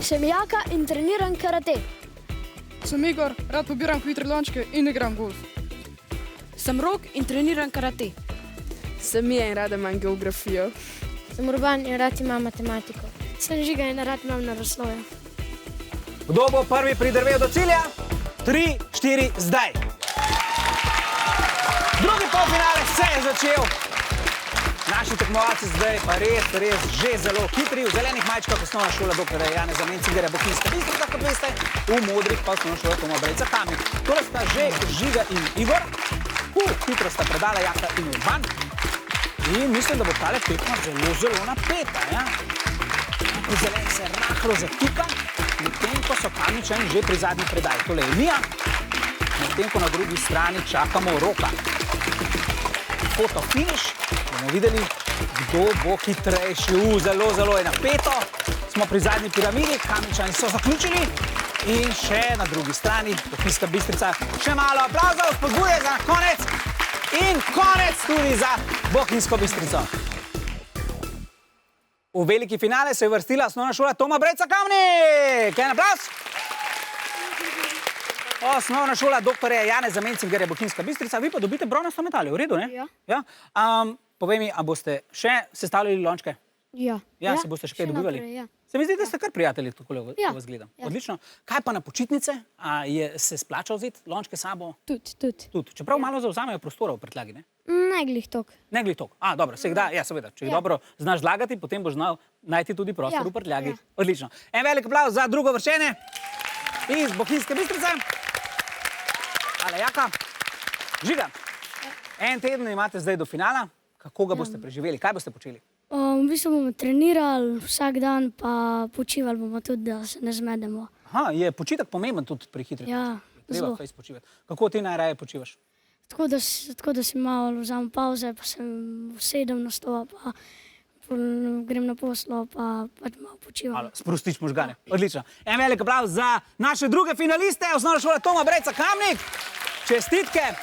Sem Jaka in treniram karate. Sem Igor, rad pobiram hitre lončke in igram golf. Sem Rok in treniram karate. Sem Mija in rada imam geografijo. Sem Urban in rad imam matematiko. Sem Žiga in rad imam naravoslovje. Kdo bo prvi pridrvel do cilja? 3, 4, zdaj. Drugi polfinale se je začel. Naši tekmovalci zdaj pa res že zelo hitri. V zelenih majčkah osnovna šola dr. Janeza Mencingerja Bohinjska Bistrica, kot veste, v modrih pa osnovna šola Toma Brejca Kamnik. Tole sta že Žiga in Igor. Hitro sta predala Jaka in Urban. In mislim, da bo tale tekma zelo napeta, ja? Zelen se rahlo zatika, medtem ko so Kamničani že pri zadnji predaji. Tole je Mija, medtem ko na drugi strani čakamo Roka. Fotofiniš, bomo videli, kdo bo hitrejši. Zelo je napeto. Smo pri zadnji piramidi, Kamničani so zaključili. In še na drugi strani, Bohinjska Bistrica. Še malo aplauzov, spodbuje za konec. In konec tudi za Bohinjsko Bistrico. V veliki finale se je vrstila osnovna šola Toma Brejca Kamnik. En aplauz. Osnovna šola dr. Janeza Mencingerja Bohinjska Bistrica. Vi pa dobite bronasto medaljo, v redu, ne? Ja. Povej mi, a boste še sestavljali lončke? Ja. Ja, se boste še kaj dobivali? naprej, ja. Se mi zdi, da ste kar prijatelji, tako ko vas gledam. Ja. Odlično. Kaj pa na počitnice? A se splača vzeti lončke s sabo? Tudi. Čeprav malo zavzamejo prostora v prtljagi, ne? Ne glih tok. Ne glih toliko. Dobro, se jih da, ja, seveda. Če jih dobro znaš zlagati, potem boš znal najti tudi prostor v prtljagi. Odlično. En velik aplavz za drugo vrščenje iz Bohinjske Bistrice. Hvala, Jaka. Žiga, en teden imate zdaj do finala. Kako ga boste preživeli? Kaj boste počeli? V bistvu bomo trenirali vsak dan, pa počivali bomo tudi, da se ne zmedemo. Je počitek pomemben tudi pri hitrih? Ja, Treba fejst počivati. Kako ti najraje počivaš? Tako da si malo vzamem pauze, pa se usedem na stol, pa grem na poslo, pa malo počivam. Sprostiš možgane. Odlično. En velik aplavz za naše druge finaliste, osnovna šola Toma Brejca Kamnik. Čestitke.